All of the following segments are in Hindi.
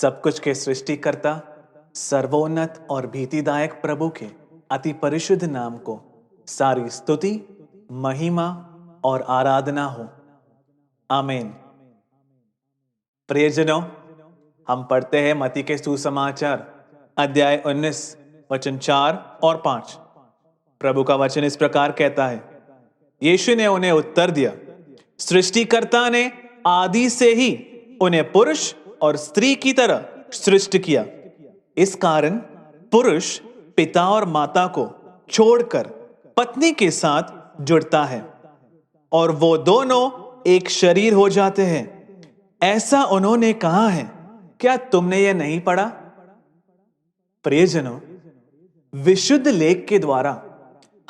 सब कुछ के सृष्टिकर्ता, सर्वोन्नत और भीतिदायक प्रभु के अति परिशुद्ध नाम को सारी स्तुति, महिमा और आराधना हो। आमीन। प्रियजनों, हम पढ़ते हैं मत्ती के सुसमाचार अध्याय 19 वचन 4 और 5। प्रभु का वचन इस प्रकार कहता है, यीशु ने उन्हें उत्तर दिया, सृष्टिकर्ता ने आदि से ही उन्हें पुरुष और स्त्री की तरह सृष्टि किया। इस कारण पुरुष पिता और माता को छोड़कर पत्नी के साथ जुड़ता है और वो दोनों एक शरीर हो जाते हैं। ऐसा उन्होंने कहा है, क्या तुमने यह नहीं पढ़ा? प्रियजनों, विशुद्ध लेख के द्वारा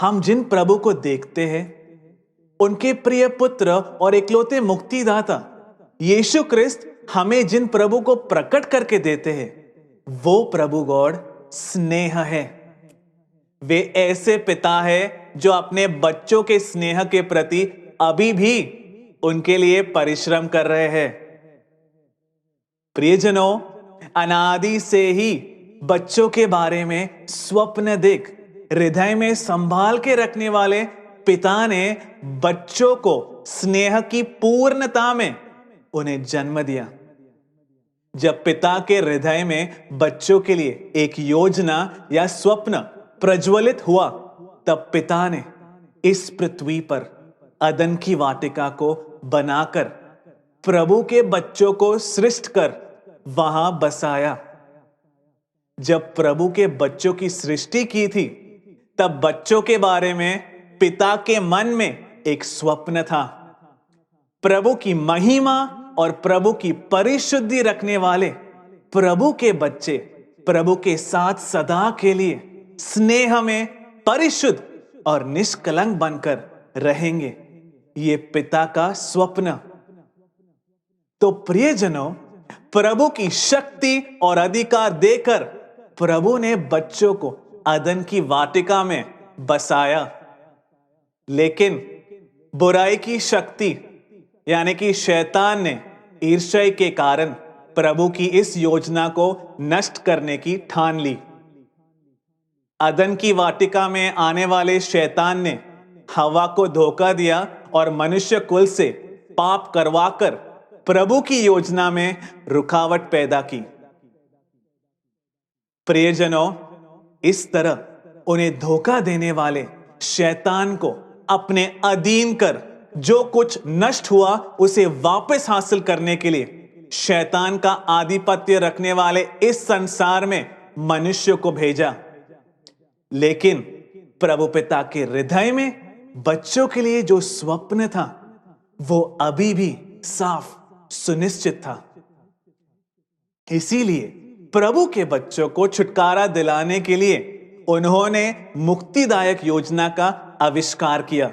हम जिन प्रभु को देखते हैं, उनके प्रिय पुत्र और इकलौते मुक्तिदाता यीशु क्रिस्त हमें जिन प्रभु को प्रकट करके देते हैं, वो प्रभु गॉड स्नेह है। वे ऐसे पिता है जो अपने बच्चों के स्नेह के प्रति अभी भी उनके लिए परिश्रम कर रहे हैं। प्रियजनों, अनादि से ही बच्चों के बारे में स्वप्न देख हृदय में संभाल के रखने वाले पिता ने बच्चों को स्नेह की पूर्णता में उन्हें जन्म दिया। जब पिता के हृदय में बच्चों के लिए एक योजना या स्वप्न प्रज्वलित हुआ, तब पिता ने इस पृथ्वी पर अदन की वाटिका को बनाकर प्रभु के बच्चों को सृष्ट कर वहां बसाया। जब प्रभु के बच्चों की सृष्टि की थी, तब बच्चों के बारे में पिता के मन में एक स्वप्न था। प्रभु की महिमा और प्रभु की परिशुद्धि रखने वाले प्रभु के बच्चे प्रभु के साथ सदा के लिए स्नेह में परिशुद्ध और निष्कलंक बनकर रहेंगे। ये पिता का स्वप्न। तो प्रियजनों, प्रभु की शक्ति और अधिकार देकर प्रभु ने बच्चों को अदन की वाटिका में बसाया। लेकिन बुराई की शक्ति यानी कि शैतान ने ईर्ष्या के कारण प्रभु की इस योजना को नष्ट करने की ठान ली। अदन की वाटिका में आने वाले शैतान ने हवा को धोखा दिया और मनुष्य कुल से पाप करवाकर प्रभु की योजना में रुकावट पैदा की। प्रियजनों, इस तरह उन्हें धोखा देने वाले शैतान को अपने अधीन कर जो कुछ नष्ट हुआ उसे वापस हासिल करने के लिए शैतान का आधिपत्य रखने वाले इस संसार में मनुष्य को भेजा। लेकिन प्रभु पिता के हृदय में बच्चों के लिए जो स्वप्न था, वो अभी भी साफ सुनिश्चित था। इसीलिए प्रभु के बच्चों को छुटकारा दिलाने के लिए उन्होंने मुक्तिदायक योजना का आविष्कार किया।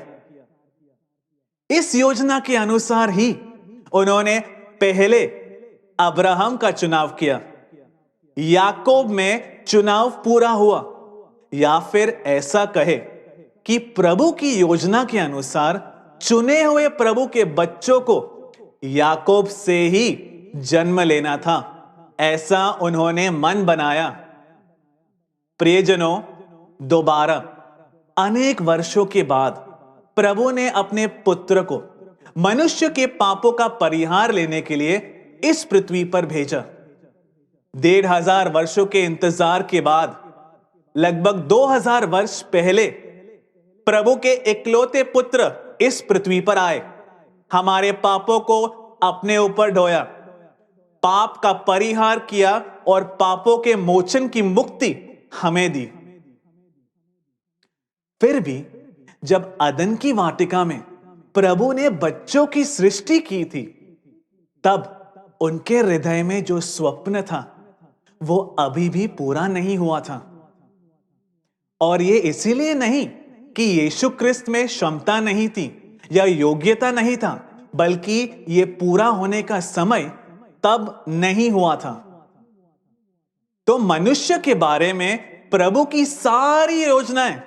इस योजना के अनुसार ही उन्होंने पहले अब्राहम का चुनाव किया, याकूब में चुनाव पूरा हुआ, या फिर ऐसा कहे कि प्रभु की योजना के अनुसार चुने हुए प्रभु के बच्चों को याकूब से ही जन्म लेना था। ऐसा उन्होंने मन बनाया। प्रियजनों, दोबारा अनेक वर्षों के बाद प्रभु ने अपने पुत्र को मनुष्य के पापों का परिहार लेने के लिए इस पृथ्वी पर भेजा। 1500 वर्षों के इंतजार के बाद लगभग 2000 वर्ष पहले प्रभु के इकलौते पुत्र इस पृथ्वी पर आए, हमारे पापों को अपने ऊपर ढोया, पाप का परिहार किया और पापों के मोचन की मुक्ति हमें दी। फिर भी जब अदन की वाटिका में प्रभु ने बच्चों की सृष्टि की थी, तब उनके हृदय में जो स्वप्न था, वो अभी भी पूरा नहीं हुआ था। और ये इसीलिए नहीं कि यीशु क्रिस्त में क्षमता नहीं थी या योग्यता नहीं था, बल्कि ये पूरा होने का समय तब नहीं हुआ था। तो मनुष्य के बारे में प्रभु की सारी योजनाएं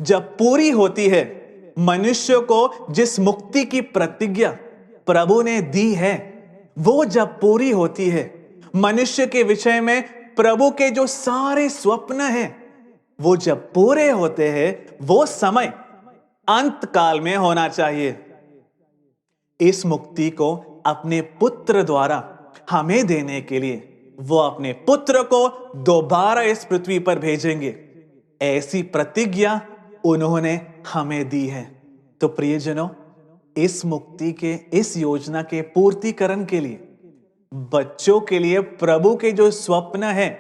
जब पूरी होती है, मनुष्य को जिस मुक्ति की प्रतिज्ञा प्रभु ने दी है, वो जब पूरी होती है, मनुष्य के विषय में प्रभु के जो सारे स्वप्न हैं वो जब पूरे होते हैं, वो समय अंत काल में होना चाहिए। इस मुक्ति को अपने पुत्र द्वारा हमें देने के लिए वो अपने पुत्र को दोबारा इस पृथ्वी पर भेजेंगे, ऐसी प्रतिज्ञा उन्होंने हमें दी है। तो प्रियजनों, इस मुक्ति के, इस योजना के पूर्तिकरण के लिए, बच्चों के लिए प्रभु के जो स्वप्न हैं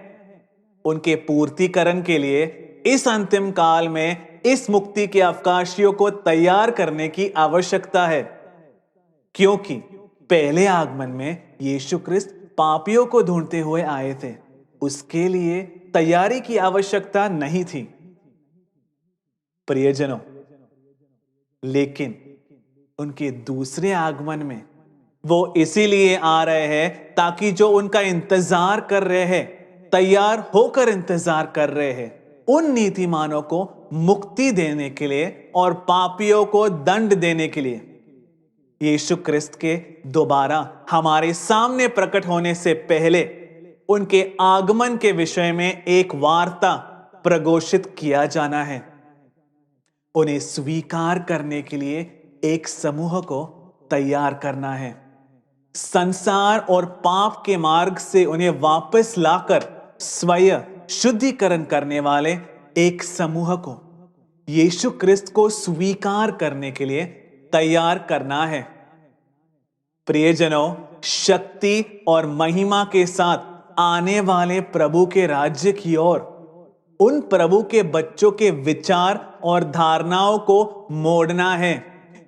उनके पूर्तिकरण के लिए इस अंतिम काल में इस मुक्ति के अवकाशियों को तैयार करने की आवश्यकता है, क्योंकि पहले आगमन में यीशु ख्रिस्त पापियों को ढूंढते हुए आए थे। उसके लिए तैयारी की आवश्यकता नहीं थी प्रियजनों, लेकिन उनके दूसरे आगमन में वो इसीलिए आ रहे हैं ताकि जो उनका इंतजार कर रहे हैं, तैयार होकर इंतजार कर रहे हैं, उन नीतिमानों को मुक्ति देने के लिए और पापियों को दंड देने के लिए यीशु ख्रिस्त के दोबारा हमारे सामने प्रकट होने से पहले उनके आगमन के विषय में एक वार्ता प्रघोषित किया जाना है। उन्हें स्वीकार करने के लिए एक समूह को तैयार करना है। संसार और पाप के मार्ग से उन्हें वापस लाकर स्वयं शुद्धिकरण करने वाले एक समूह को यीशु ख्रिस्त को स्वीकार करने के लिए तैयार करना है। प्रियजनों, शक्ति और महिमा के साथ आने वाले प्रभु के राज्य की ओर उन प्रभु के बच्चों के विचार और धारणाओं को मोड़ना है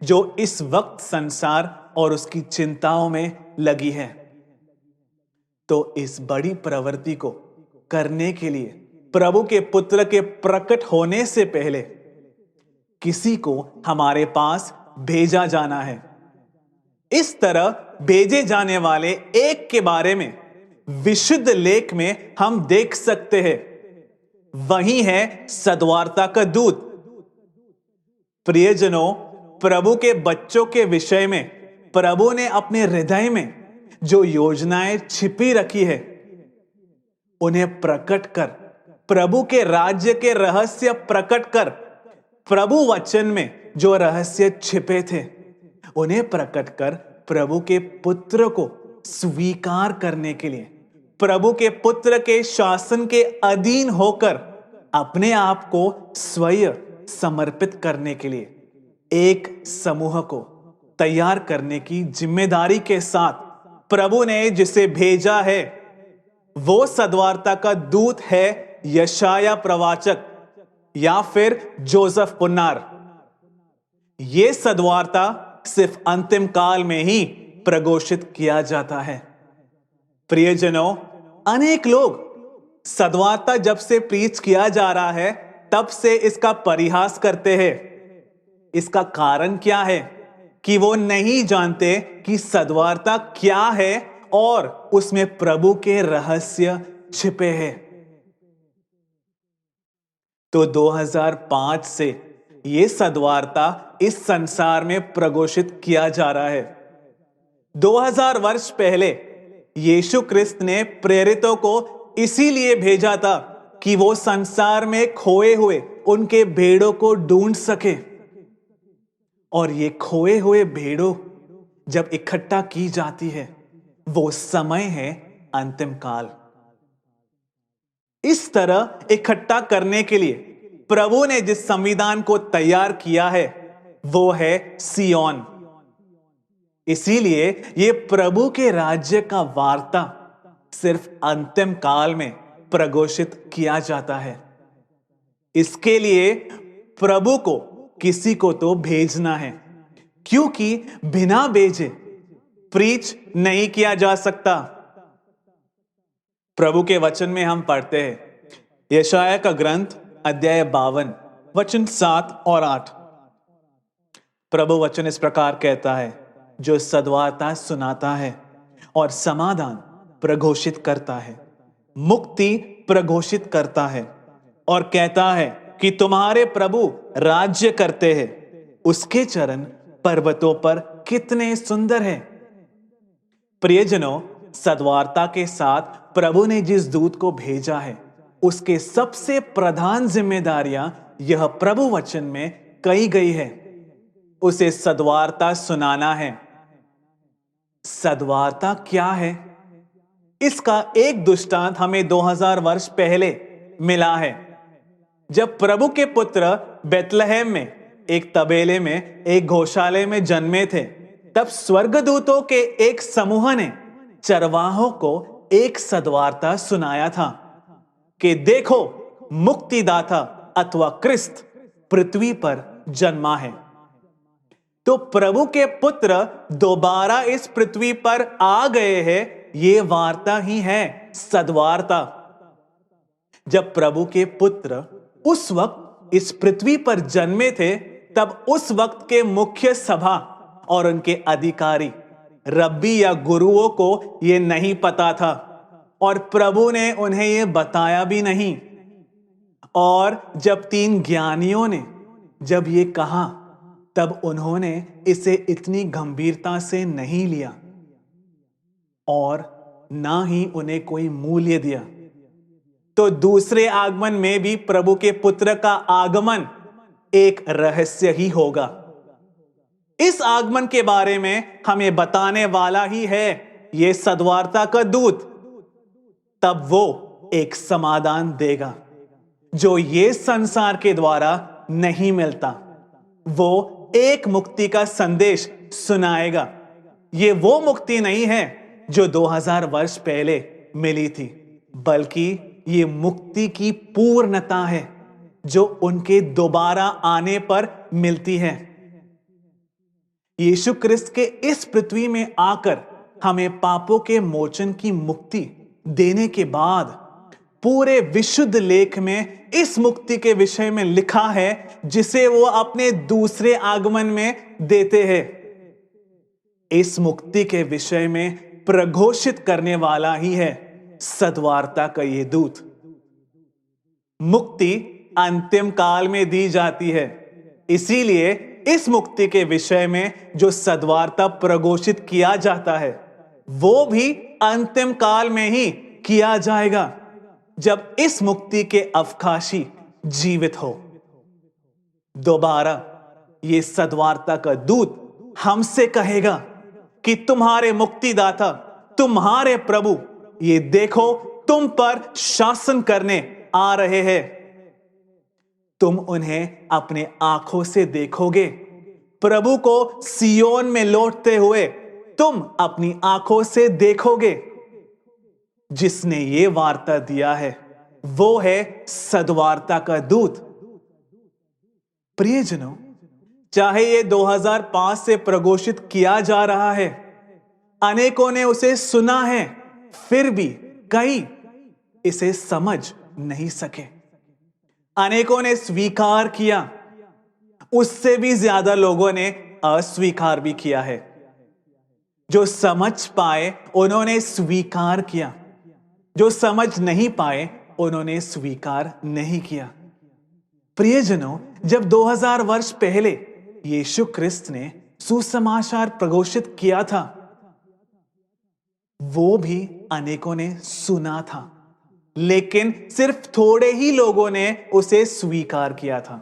जो इस वक्त संसार और उसकी चिंताओं में लगी है। तो इस बड़ी प्रवृत्ति को करने के लिए प्रभु के पुत्र के प्रकट होने से पहले किसी को हमारे पास भेजा जाना है। इस तरह भेजे जाने वाले एक के बारे में विशुद्ध लेख में हम देख सकते हैं, वही है सद्वार्ता का दूत। प्रियजनों, प्रभु के बच्चों के विषय में प्रभु ने अपने हृदय में जो योजनाएं छिपी रखी है उन्हें प्रकट कर, प्रभु के राज्य के रहस्य प्रकट कर, प्रभु वचन में जो रहस्य छिपे थे उन्हें प्रकट कर प्रभु के पुत्र को स्वीकार करने के लिए, प्रभु के पुत्र के शासन के अधीन होकर अपने आप को स्वयं समर्पित करने के लिए एक समूह को तैयार करने की जिम्मेदारी के साथ प्रभु ने जिसे भेजा है वो सद्वार्ता का दूत है यशाया प्रवाचक या फिर जोसेफ पुन्नार। ये सद्वार्ता सिर्फ अंतिम काल में ही प्रघोषित किया जाता है। प्रियजनों, अनेक लोग सद्वार्ता जब से प्रीच किया जा रहा है तब से इसका परिहास करते हैं। इसका कारण क्या है कि वो नहीं जानते कि सद्वार्ता क्या है और उसमें प्रभु के रहस्य छिपे हैं। तो 2005 से ये सद्वार्ता इस संसार में प्रघोषित किया जा रहा है। 2000 वर्ष पहले यीशु ख्रिस्त ने प्रेरितों को इसीलिए भेजा था कि वो संसार में खोए हुए उनके भेड़ों को ढूंढ सके। और ये खोए हुए भेड़ों जब इकट्ठा की जाती है वो समय है अंतिम काल। इस तरह इकट्ठा करने के लिए प्रभु ने जिस संविधान को तैयार किया है वो है सियोन। इसीलिए ये प्रभु के राज्य का वार्ता सिर्फ अंतिम काल में प्रघोषित किया जाता है। इसके लिए प्रभु को किसी को तो भेजना है, क्योंकि बिना भेजे प्रीच नहीं किया जा सकता। प्रभु के वचन में हम पढ़ते हैं यशाया का ग्रंथ अध्याय 52 वचन 7 और 8। प्रभु वचन इस प्रकार कहता है, जो सद्वार्ता सुनाता है और समाधान प्रघोषित करता है, मुक्ति प्रघोषित करता है और कहता है कि तुम्हारे प्रभु राज्य करते हैं, उसके चरण पर्वतों पर कितने सुंदर हैं। प्रियजनों, सद्वार्ता के साथ प्रभु ने जिस दूत को भेजा है उसके सबसे प्रधान जिम्मेदारियां यह प्रभु वचन में कही गई है। उसे सद्वार्ता सुनाना है। सद्वार्ता क्या है? इसका एक दृष्टांत हमें 2000 वर्ष पहले मिला है, जब प्रभु के पुत्र बेतलहम में एक तबेले में एक गौशाले में जन्मे थे। तब स्वर्गदूतों के एक समूह ने चरवाहों को एक सद्वार्ता सुनाया था कि देखो, मुक्तिदाता अथवा क्रिस्त पृथ्वी पर जन्मा है। तो प्रभु के पुत्र दोबारा इस पृथ्वी पर आ गए हैं, ये वार्ता ही है सद्वार्ता। जब प्रभु के पुत्र उस वक्त इस पृथ्वी पर जन्मे थे, तब उस वक्त के मुख्य सभा और उनके अधिकारी रब्बी या गुरुओं को यह नहीं पता था और प्रभु ने उन्हें यह बताया भी नहीं। और जब 3 ज्ञानियों ने जब ये कहा, तब उन्होंने इसे इतनी गंभीरता से नहीं लिया और ना ही उन्हें कोई मूल्य दिया। तो दूसरे आगमन में भी प्रभु के पुत्र का आगमन एक रहस्य ही होगा। इस आगमन के बारे में हमें बताने वाला ही है यह सद्वार्ता का दूत। तब वो एक समाधान देगा जो ये संसार के द्वारा नहीं मिलता। वो एक मुक्ति का संदेश सुनाएगा। ये वो मुक्ति नहीं है जो 2000 वर्ष पहले मिली थी, बल्कि ये मुक्ति की पूर्णता है जो उनके दोबारा आने पर मिलती है। यीशु क्रिस्त के इस पृथ्वी में आकर हमें पापों के मोचन की मुक्ति देने के बाद पूरे विशुद्ध लेख में इस मुक्ति के विषय में लिखा है, जिसे वो अपने दूसरे आगमन में देते हैं। इस मुक्ति के विषय में प्रघोषित करने वाला ही है सद्वार्ता का ये दूत। मुक्ति अंतिम काल में दी जाती है, इसीलिए इस मुक्ति के विषय में जो सद्वार्ता प्रघोषित किया जाता है वो भी अंतिम काल में ही किया जाएगा, जब इस मुक्ति के अवकाशी जीवित हो। दोबारा ये सद्वार्ता का दूत हमसे कहेगा कि तुम्हारे मुक्तिदाता, तुम्हारे प्रभु, ये देखो तुम पर शासन करने आ रहे हैं। तुम उन्हें अपने आंखों से देखोगे। प्रभु को सियोन में लौटते हुए तुम अपनी आंखों से देखोगे। जिसने ये वार्ता दिया है वो है सद्वार्ता का दूत। प्रियजनों, चाहे ये 2005 से प्रघोषित किया जा रहा है, अनेकों ने उसे सुना है, फिर भी कई इसे समझ नहीं सके। अनेकों ने स्वीकार किया, उससे भी ज्यादा लोगों ने अस्वीकार भी किया है। जो समझ पाए उन्होंने स्वीकार किया, जो समझ नहीं पाए उन्होंने स्वीकार नहीं किया। प्रियजनों, जब 2000 वर्ष पहले यीशु क्रिस्त ने सुसमाचार प्रघोषित किया था, वो भी अनेकों ने सुना था, लेकिन सिर्फ थोड़े ही लोगों ने उसे स्वीकार किया था।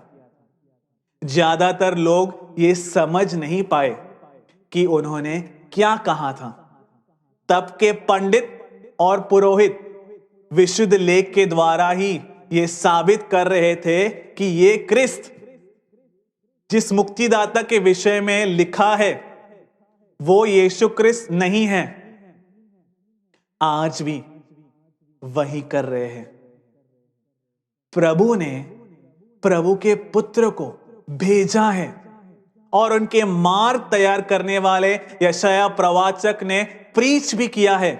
ज्यादातर लोग ये समझ नहीं पाए कि उन्होंने क्या कहा था। तब के पंडित और पुरोहित विशुद्ध लेख के द्वारा ही ये साबित कर रहे थे कि ये क्रिस्त जिस मुक्तिदाता के विषय में लिखा है वो यीशु क्रिस्त नहीं है। आज भी वही कर रहे हैं। प्रभु ने प्रभु के पुत्र को भेजा है और उनके मार्ग तैयार करने वाले यशायाह प्रवाचक ने प्रीच भी किया है।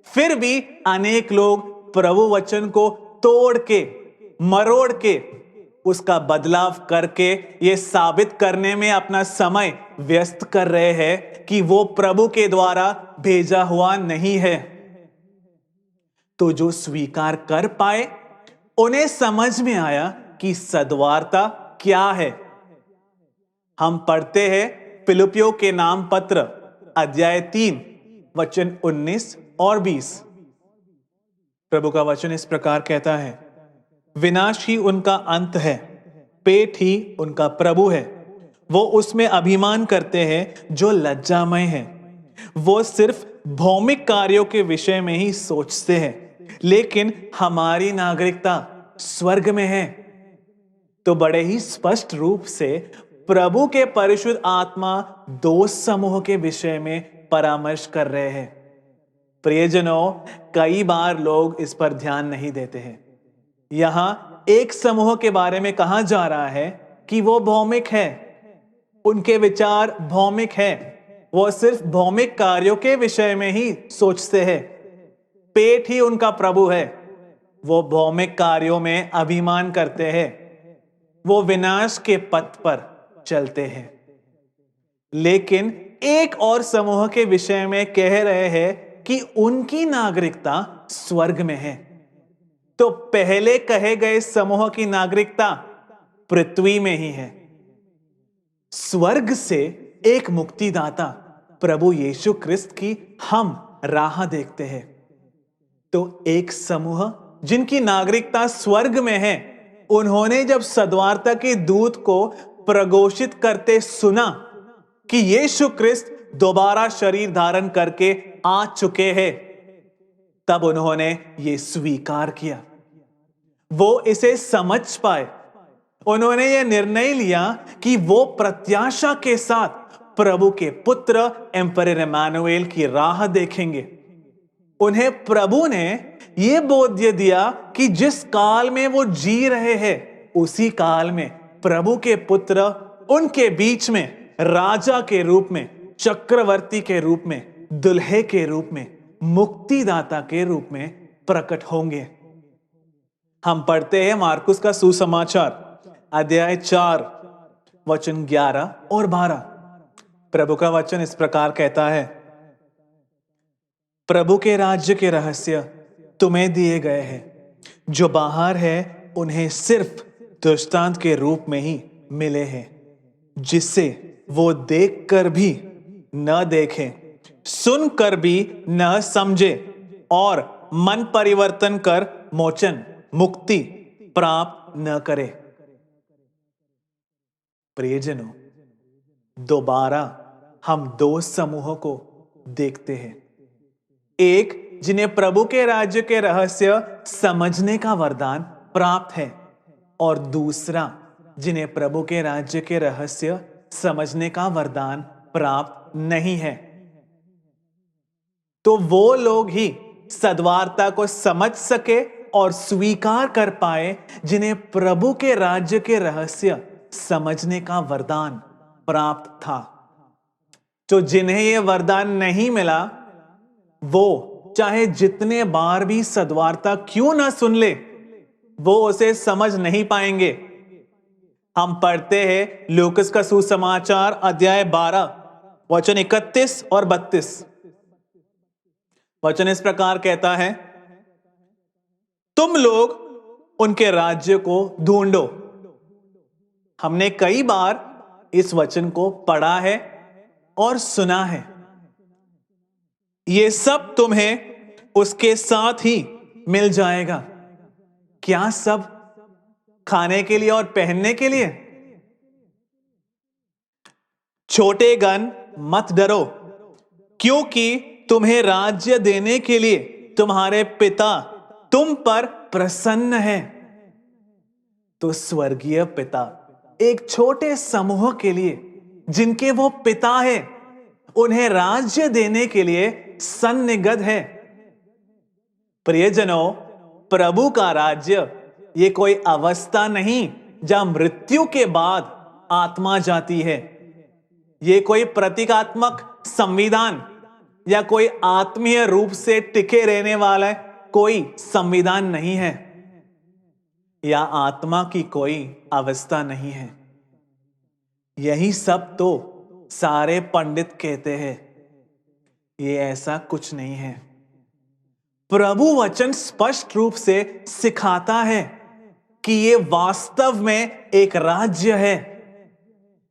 फिर भी अनेक लोग प्रभु वचन को तोड़ के, मरोड़ के, उसका बदलाव करके ये साबित करने में अपना समय व्यस्त कर रहे हैं कि वो प्रभु के द्वारा भेजा हुआ नहीं है। तो जो स्वीकार कर पाए उन्हें समझ में आया कि सद्वार्ता क्या है। हम पढ़ते हैं फिलिप्पियों के नाम पत्र अध्याय 3 वचन 19 और 20। प्रभु का वचन इस प्रकार कहता है, विनाश ही उनका अंत है, पेट ही उनका प्रभु है। वो उसमें अभिमान करते हैं जो लज्जामय है। वो सिर्फ भौमिक कार्यों के विषय में ही सोचते हैं, लेकिन हमारी नागरिकता स्वर्ग में है। तो बड़े ही स्पष्ट रूप से प्रभु के परिशुद्ध आत्मा दो समूह के विषय में परामर्श कर रहे हैं। प्रियजनों, कई बार लोग इस पर ध्यान नहीं देते हैं। यहां एक समूह के बारे में कहा जा रहा है कि वो भौमिक है, उनके विचार भौमिक है, वो सिर्फ भौमिक कार्यों के विषय में ही सोचते हैं। पेट ही उनका प्रभु है, वो भौमिक कार्यों में अभिमान करते हैं, वो विनाश के पथ पर चलते हैं। लेकिन एक और समूह के विषय में कह रहे हैं कि उनकी नागरिकता स्वर्ग में है। तो पहले कहे गए समूह की नागरिकता पृथ्वी में ही है। स्वर्ग से एक मुक्तिदाता प्रभु यीशु क्रिस्त की हम राह देखते हैं। तो एक समूह जिनकी नागरिकता स्वर्ग में है, उन्होंने जब सद्वार्ता के दूत को प्रघोषित करते सुना कि यीशु क्रिस्त दोबारा शरीर धारण करके आ चुके हैं, तब उन्होंने ये स्वीकार किया। वो इसे समझ पाए। उन्होंने ये निर्णय लिया कि वो प्रत्याशा के साथ प्रभु के पुत्र एम्परर इमैनुएल की राह देखेंगे। उन्हें प्रभु ने यह बोध्य दिया कि जिस काल में वो जी रहे हैं, उसी काल में प्रभु के पुत्र उनके बीच में राजा के रूप में, चक्रवर्ती के रूप में, दुल्हे के रूप में, मुक्तिदाता के रूप में प्रकट होंगे। हम पढ़ते हैं मार्कुस का सुसमाचार अध्याय 4 वचन 11 और 12। प्रभु का वचन इस प्रकार कहता है, प्रभु के राज्य के रहस्य तुम्हें दिए गए हैं, जो बाहर है उन्हें सिर्फ दृष्टांत के रूप में ही मिले हैं, जिससे वो देखकर भी न देखें, सुनकर भी न समझे और मन परिवर्तन कर मोचन मुक्ति प्राप्त न करे। प्रियजनों, दोबारा हम दो समूहों को देखते हैं। एक जिन्हें प्रभु के राज्य के रहस्य समझने का वरदान प्राप्त है, और दूसरा जिन्हें प्रभु के राज्य के रहस्य समझने का वरदान प्राप्त नहीं है। तो वो लोग ही सद्वार्ता को समझ सके और स्वीकार कर पाए जिन्हें प्रभु के राज्य के रहस्य समझने का वरदान प्राप्त था। तो जिन्हें यह वरदान नहीं मिला, वो चाहे जितने बार भी सद्वार्ता क्यों ना सुन ले, वो उसे समझ नहीं पाएंगे। हम पढ़ते हैं लूकस का सुसमाचार अध्याय 12 वचन 31 और 32। वचन इस प्रकार कहता है, तुम लोग उनके राज्य को ढूंढो। हमने कई बार इस वचन को पढ़ा है और सुना है। ये सब तुम्हें उसके साथ ही मिल जाएगा। क्या सब? खाने के लिए और पहनने के लिए? छोटे गण मत डरो, क्योंकि तुम्हें राज्य देने के लिए तुम्हारे पिता तुम पर प्रसन्न है। तो स्वर्गीय पिता एक छोटे समूह के लिए, जिनके वो पिता है, उन्हें राज्य देने के लिए सन्निगत है। प्रियजनों, प्रभु का राज्य ये कोई अवस्था नहीं जहां मृत्यु के बाद आत्मा जाती है। ये कोई प्रतीकात्मक संविधान या कोई आत्मीय रूप से टिके रहने वाला कोई संविधान नहीं है, या आत्मा की कोई अवस्था नहीं है। यही सब तो सारे पंडित कहते हैं। ये ऐसा कुछ नहीं है। प्रभु वचन स्पष्ट रूप से सिखाता है कि ये वास्तव में एक राज्य है,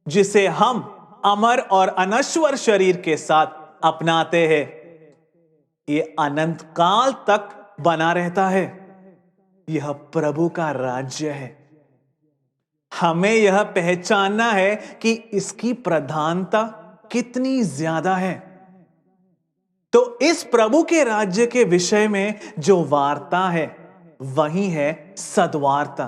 जिसे हम अमर और अनश्वर शरीर के साथ अपनाते हैं। ये अनंत काल तक बना रहता है। यह प्रभु का राज्य है। हमें यह पहचानना है कि इसकी प्रधानता कितनी ज्यादा है। तो इस प्रभु के राज्य के विषय में जो वार्ता है वही है सद्वार्ता।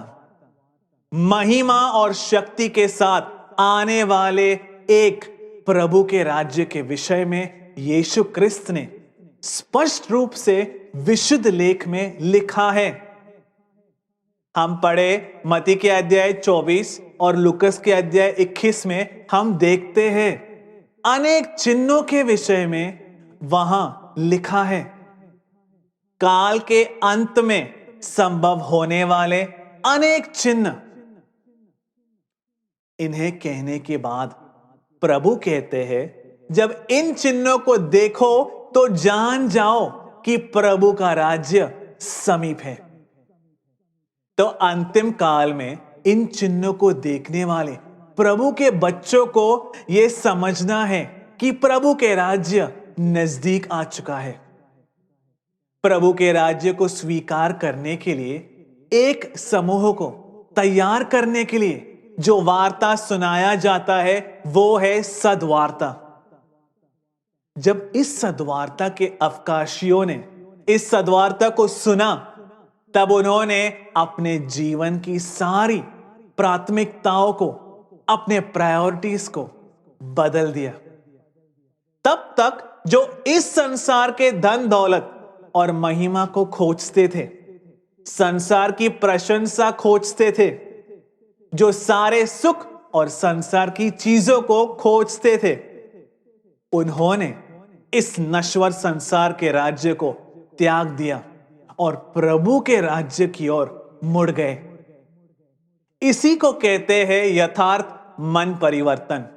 महिमा और शक्ति के साथ आने वाले एक प्रभु के राज्य के विषय में यीशु क्रिस्त ने स्पष्ट रूप से विशुद्ध लेख में लिखा है। हम पढ़े मत्ती के अध्याय 24 और लूकस के अध्याय 21 में हम देखते हैं अनेक चिन्हों के विषय में वहां लिखा है। काल के अंत में संभव होने वाले अनेक चिन्ह। इन्हें कहने के बाद प्रभु कहते हैं, जब इन चिन्हों को देखो तो जान जाओ कि प्रभु का राज्य समीप है। तो अंतिम काल में इन चिन्हों को देखने वाले प्रभु के बच्चों को यह समझना है कि प्रभु के राज्य नजदीक आ चुका है। प्रभु के राज्य को स्वीकार करने के लिए एक समूह को तैयार करने के लिए जो वार्ता सुनाया जाता है वो है सद्वार्ता। जब इस सद्वार्ता के अवकाशियों ने इस सद्वार्ता को सुना, तब उन्होंने अपने जीवन की सारी प्राथमिकताओं को, अपने प्रायोरिटीज को बदल दिया। तब तक जो इस संसार के धन दौलत और महिमा को खोजते थे, संसार की प्रशंसा खोजते थे, जो सारे सुख और संसार की चीजों को खोजते थे, उन्होंने इस नश्वर संसार के राज्य को त्याग दिया और प्रभु के राज्य की ओर मुड़ गए। इसी को कहते हैं यथार्थ मन परिवर्तन।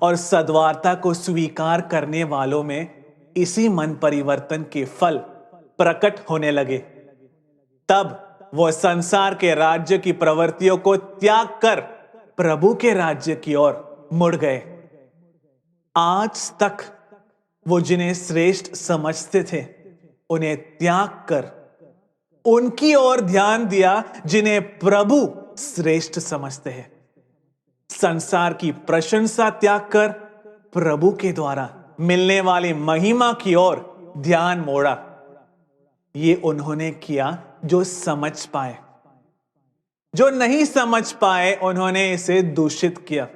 और सद्वार्ता को स्वीकार करने वालों में इसी मन परिवर्तन के फल प्रकट होने लगे। तब वह संसार के राज्य की प्रवृत्तियों को त्याग कर प्रभु के राज्य की ओर मुड़ गए। आज तक वो जिन्हें श्रेष्ठ समझते थे, उन्हें त्याग कर उनकी ओर ध्यान दिया जिन्हें प्रभु श्रेष्ठ समझते हैं। संसार की प्रशंसा त्याग कर प्रभु के द्वारा मिलने वाली महिमा की ओर ध्यान मोड़ा। ये उन्होंने किया जो समझ पाए। जो नहीं समझ पाए उन्होंने इसे दूषित किया।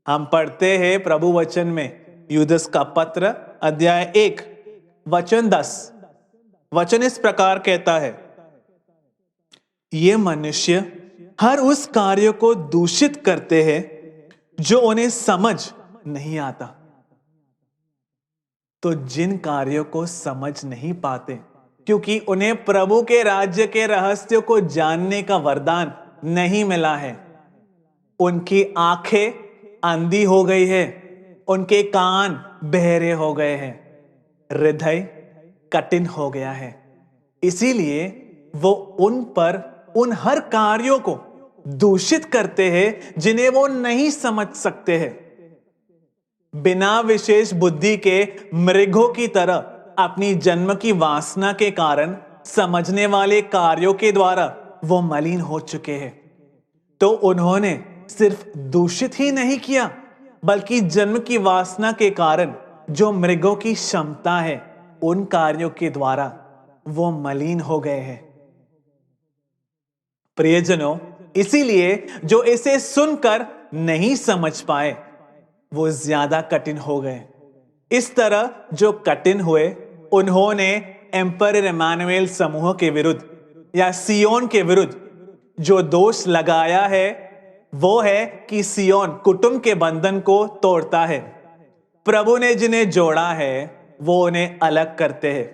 हम पढ़ते हैं प्रभु वचन में यूदस का पत्र अध्याय 1 वचन 10। वचन इस प्रकार कहता है, ये मनुष्य हर उस कार्य को दूषित करते हैं जो उन्हें समझ नहीं आता। तो जिन कार्यों को समझ नहीं पाते क्योंकि उन्हें प्रभु के राज्य के रहस्यों को जानने का वरदान नहीं मिला है, उनकी आंखें अंधी हो गई है, उनके कान बहरे हो गए हैं, हृदय कठिन हो गया है। इसीलिए वो उन हर कार्यों को दूषित करते हैं जिन्हें वो नहीं समझ सकते हैं। बिना विशेष बुद्धि के मृगों की तरह अपनी जन्म की वासना के कारण समझने वाले कार्यों के द्वारा वो मलिन हो चुके हैं। तो उन्होंने सिर्फ दूषित ही नहीं किया, बल्कि जन्म की वासना के कारण जो मृगों की क्षमता है, उन कार्यों के द्वारा वो मलिन हो गए हैं। प्रियजनों, इसीलिए जो इसे सुनकर नहीं समझ पाए वो ज्यादा कठिन हो गए। इस तरह जो कठिन हुए, उन्होंने एम्परर इमानुएल समूह के विरुद्ध या सियोन के विरुद्ध जो दोष लगाया है वो है कि सियोन कुटुंब के बंधन को तोड़ता है। प्रभु ने जिन्हें जोड़ा है वो उन्हें अलग करते हैं।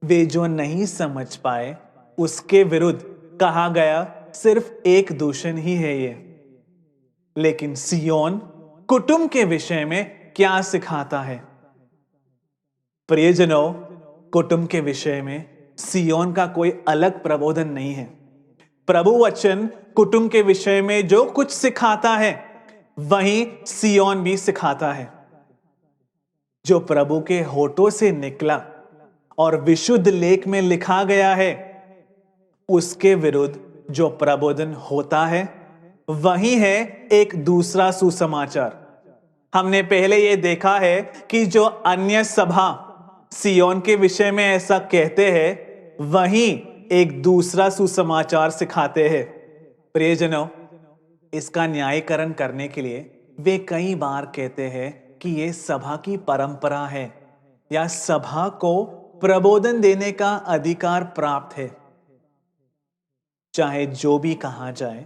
वे जो नहीं समझ पाए उसके विरुद्ध कहा गया सिर्फ एक दूषण ही है ये। लेकिन सियोन कुटुंब के विषय में क्या सिखाता है? प्रियजनों, कुटुंब के विषय में सियोन का कोई अलग प्रबोधन नहीं है। प्रभु वचन कुटुंब के विषय में जो कुछ सिखाता है वही सियोन भी सिखाता है। जो प्रभु के होठों से निकला और विशुद्ध लेख में लिखा गया है, उसके विरुद्ध जो प्रबोधन होता है वही है एक दूसरा सुसमाचार। हमने पहले यह देखा है कि जो अन्य सभा सियोन के विषय में ऐसा कहते हैं वही एक दूसरा सुसमाचार सिखाते हैं। प्रियजनों, इसका न्यायीकरण करने के लिए वे कई बार कहते हैं कि यह सभा की परंपरा है या सभा को प्रबोधन देने का अधिकार प्राप्त है। चाहे जो भी कहा जाए,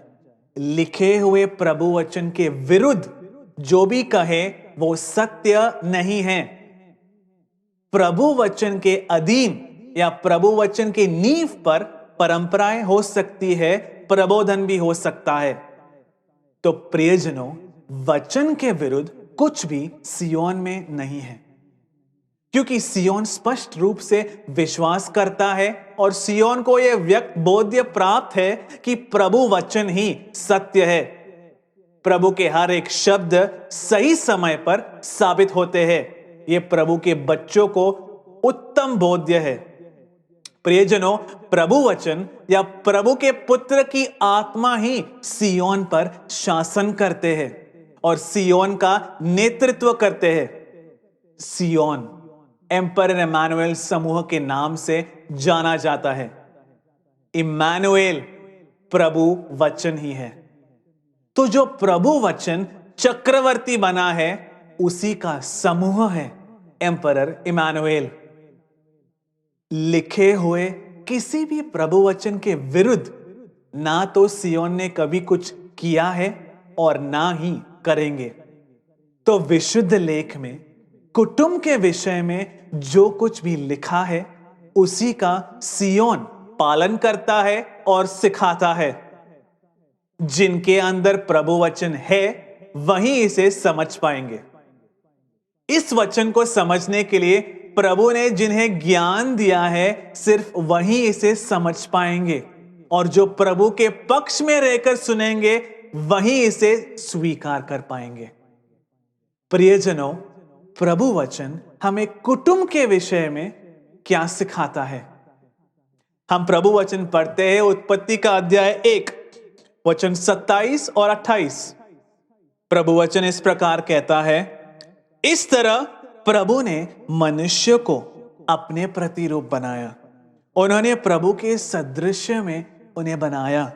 लिखे हुए प्रभु वचन के विरुद्ध जो भी कहे वो सत्य नहीं है। प्रभु वचन के अधीन या प्रभु वचन के नींव पर परंपराएं हो सकती है, प्रबोधन भी हो सकता है। तो प्रियजनों, वचन के विरुद्ध कुछ भी सियोन में नहीं है, क्योंकि सियोन स्पष्ट रूप से विश्वास करता है और सियोन को यह व्यक्त बोध्य प्राप्त है कि प्रभु वचन ही सत्य है। प्रभु के हर एक शब्द सही समय पर साबित होते हैं। यह प्रभु के बच्चों को उत्तम बोध्य है। प्रियजनों, प्रभु वचन या प्रभु के पुत्र की आत्मा ही सियोन पर शासन करते हैं और सियोन का नेतृत्व करते हैं। सियोन एम्परर इमानुएल समूह के नाम से जाना जाता है। इमानुएल प्रभु वचन ही है। तो जो प्रभु वचन चक्रवर्ती बना है उसी का समूह है एम्परर इमानुएल। लिखे हुए किसी भी प्रभु वचन के विरुद्ध ना तो सियोन ने कभी कुछ किया है और ना ही करेंगे। तो विशुद्ध लेख में कुटुंब के विषय में जो कुछ भी लिखा है उसी का सियोन पालन करता है और सिखाता है। जिनके अंदर प्रभु वचन है वही इसे समझ पाएंगे। इस वचन को समझने के लिए प्रभु ने जिन्हें ज्ञान दिया है सिर्फ वही इसे समझ पाएंगे, और जो प्रभु के पक्ष में रहकर सुनेंगे वही इसे स्वीकार कर पाएंगे। प्रियजनों, प्रभु वचन हमें कुटुंब के विषय में क्या सिखाता है? हम प्रभु वचन पढ़ते हैं उत्पत्ति का अध्याय 1 वचन 27 और 28। प्रभु वचन इस प्रकार कहता है, इस तरह प्रभु ने मनुष्य को अपने प्रतिरूप बनाया, उन्होंने प्रभु के सदृश्य में उन्हें बनाया,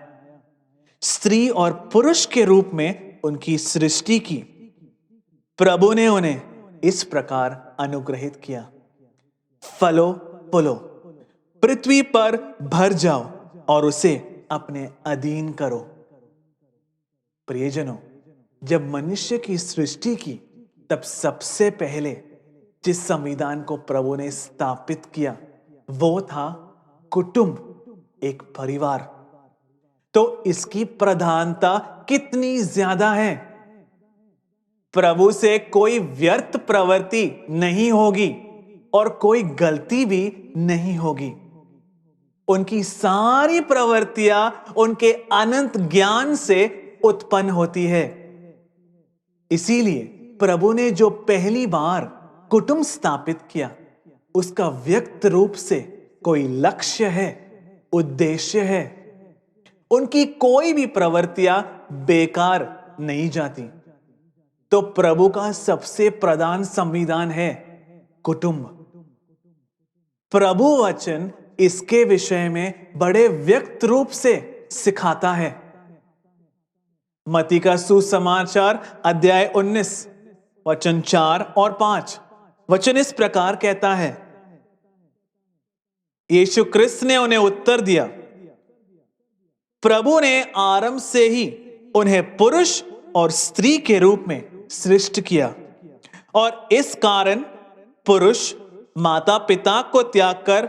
स्त्री और पुरुष के रूप में उनकी सृष्टि की। प्रभु ने उन्हें इस प्रकार अनुग्रहित किया, फलो फूलो, पृथ्वी पर भर जाओ और उसे अपने अधीन करो। प्रियजनों, जब मनुष्य की सृष्टि की तब सबसे पहले जिस संविधान को प्रभु ने स्थापित किया वो था कुटुंब, एक परिवार। तो इसकी प्रधानता कितनी ज्यादा है। प्रभु से कोई व्यर्थ प्रवृत्ति नहीं होगी और कोई गलती भी नहीं होगी। उनकी सारी प्रवृत्तियां उनके अनंत ज्ञान से उत्पन्न होती है। इसीलिए प्रभु ने जो पहली बार कुटुंब स्थापित किया उसका व्यक्त रूप से कोई लक्ष्य है, उद्देश्य है। उनकी कोई भी प्रवृत्तियां बेकार नहीं जाती। तो प्रभु का सबसे प्रधान संविधान है कुटुंब। प्रभु वचन इसके विषय में बड़े व्यक्त रूप से सिखाता है। मत्ती का सुसमाचार अध्याय 19 वचन 4 और 5 वचन इस प्रकार कहता है, यीशु क्रिस्त ने उन्हें उत्तर दिया, प्रभु ने आरंभ से ही उन्हें पुरुष और स्त्री के रूप में सृष्टि किया, और इस कारण पुरुष माता पिता को त्याग कर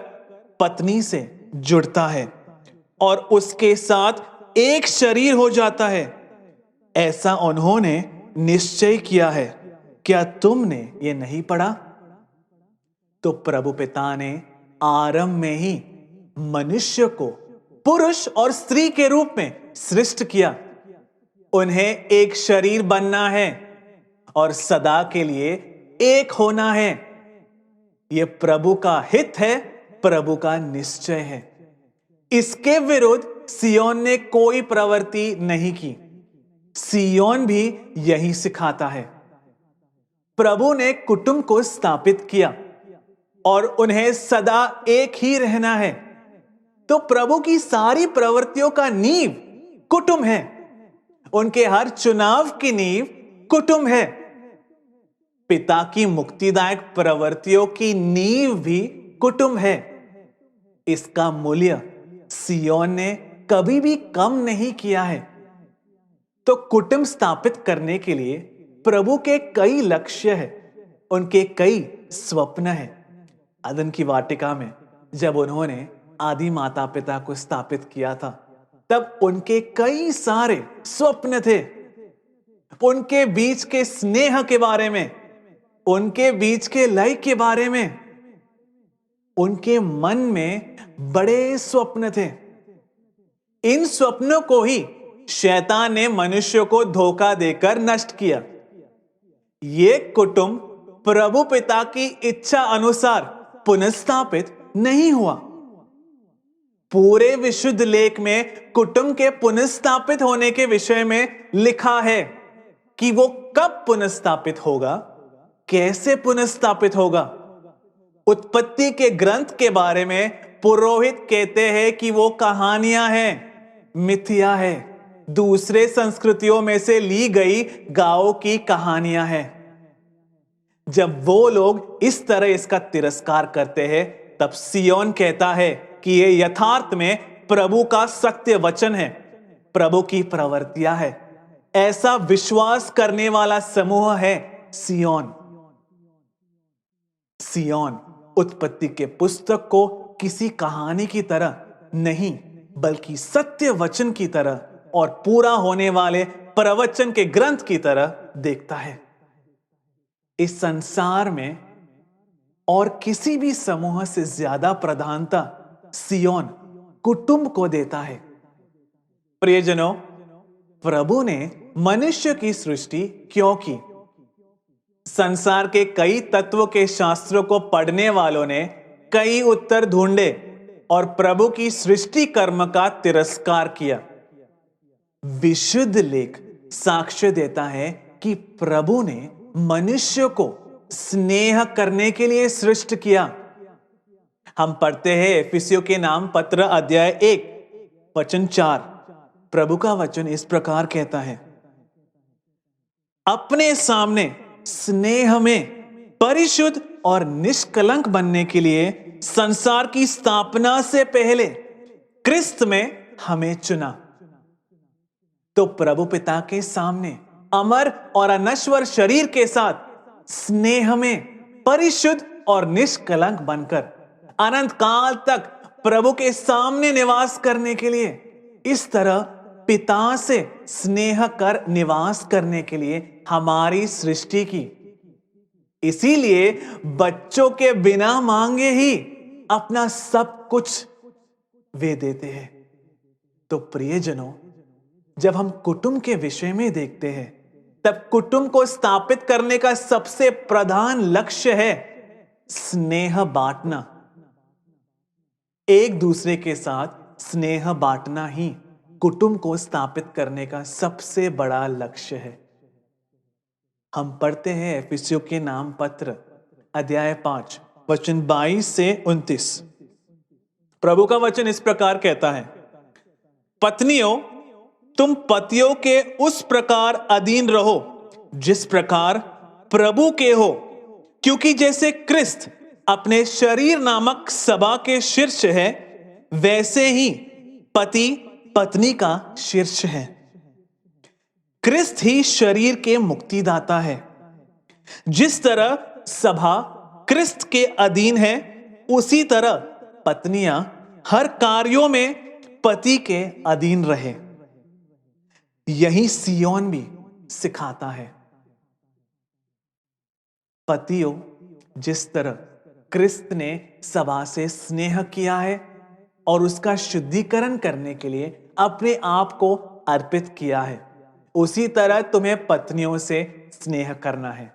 पत्नी से जुड़ता है और उसके साथ एक शरीर हो जाता है। ऐसा उन्होंने निश्चय किया है। क्या तुमने ये नहीं पढ़ा? तो प्रभु पिता ने आरंभ में ही मनुष्य को पुरुष और स्त्री के रूप में सृष्ट किया। उन्हें एक शरीर बनना है और सदा के लिए एक होना है। यह प्रभु का हित है प्रभु का निश्चय है। इसके विरुद्ध सिय्योन ने कोई प्रवृत्ति नहीं की। सिय्योन भी यही सिखाता है। प्रभु ने कुटुंब को स्थापित किया और उन्हें सदा एक ही रहना है। तो प्रभु की सारी प्रवृत्तियों का नींव कुटुंब है। उनके हर चुनाव की नींव कुटुंब है। पिता की मुक्तिदायक प्रवृत्तियों की नींव भी कुटुंब है। इसका मूल्य सिय्योन ने कभी भी कम नहीं किया है। तो कुटुंब स्थापित करने के लिए प्रभु के कई लक्ष्य हैं, उनके कई स्वप्न हैं। अदन की वाटिका में जब उन्होंने आदि माता पिता को स्थापित किया था, तब उनके कई सारे स्वप्न थे। उनके बीच के स्नेह के बारे में, उनके बीच के लय के बारे में, उनके मन में बड़े स्वप्न थे। इन स्वप्नों को ही शैतान ने मनुष्य को धोखा देकर नष्ट किया। ये कुटुंब प्रभु पिता की इच्छा अनुसार पुनर्स्थापित नहीं हुआ। पूरे विशुद्ध लेख में कुटुंब के पुनर्स्थापित होने के विषय में लिखा है कि वो कब पुनर्स्थापित होगा, कैसे पुनर्स्थापित होगा। उत्पत्ति के ग्रंथ के बारे में पुरोहित कहते हैं कि वो कहानियां हैं, मिथ्या है, दूसरे संस्कृतियों में से ली गई गांवों की कहानियां हैं। जब वो लोग इस तरह इसका तिरस्कार करते हैं, तब सिय्योन कहता है कि ये यथार्थ में प्रभु का सत्य वचन है, प्रभु की प्रवृत्तियां है। ऐसा विश्वास करने वाला समूह है सिय्योन। सिय्योन उत्पत्ति के पुस्तक को किसी कहानी की तरह नहीं, बल्कि सत्य वचन की तरह और पूरा होने वाले प्रवचन के ग्रंथ की तरह देखता है। इस संसार में और किसी भी समूह से ज्यादा प्रधानता सिय्योन कुटुंब को देता है। प्रियजनों, प्रभु ने मनुष्य की सृष्टि क्यों की? संसार के कई तत्वों के शास्त्रों को पढ़ने वालों ने कई उत्तर ढूंढे और प्रभु की सृष्टि कर्म का तिरस्कार किया। विशुद्ध लेख साक्ष्य देता है कि प्रभु ने मनुष्य को स्नेह करने के लिए सृष्ट किया। हम पढ़ते हैं इफिसियों के नाम पत्र अध्याय 1 वचन 4। प्रभु का वचन इस प्रकार कहता है, अपने सामने स्नेह में परिशुद्ध और निष्कलंक बनने के लिए संसार की स्थापना से पहले क्रिस्त में हमें चुना। तो प्रभु पिता के सामने अमर और अनश्वर शरीर के साथ स्नेह में परिशुद्ध और निष्कलंक बनकर अनंत काल तक प्रभु के सामने निवास करने के लिए, इस तरह पिता से स्नेह कर निवास करने के लिए हमारी सृष्टि की। इसीलिए बच्चों के बिना मांगे ही अपना सब कुछ वे देते हैं। तो प्रियजनों, जब हम कुटुंब के विषय में देखते हैं, तब कुटुंब को स्थापित करने का सबसे प्रधान लक्ष्य है स्नेह बांटना। एक दूसरे के साथ स्नेह बांटना ही कुटुंब को स्थापित करने का सबसे बड़ा लक्ष्य है। हम पढ़ते हैं इफिसियों के नाम पत्र अध्याय 5 वचन 22 से 29। प्रभु का वचन इस प्रकार कहता है, पत्नियों, तुम पतियों के उस प्रकार अधीन रहो जिस प्रकार प्रभु के हो, क्योंकि जैसे क्रिस्त अपने शरीर नामक सभा के शीर्ष है, वैसे ही पति पत्नी का शीर्ष है। क्रिस्त ही शरीर के मुक्तिदाता है। जिस तरह सभा क्रिस्त के अधीन है, उसी तरह पत्नियां हर कार्यों में पति के अधीन रहे। यही सिय्योन भी सिखाता है। पतियों, जिस तरह क्रिस्त ने सभा से स्नेह किया है और उसका शुद्धिकरण करने के लिए अपने आप को अर्पित किया है, उसी तरह तुम्हें पत्नियों से स्नेह करना है।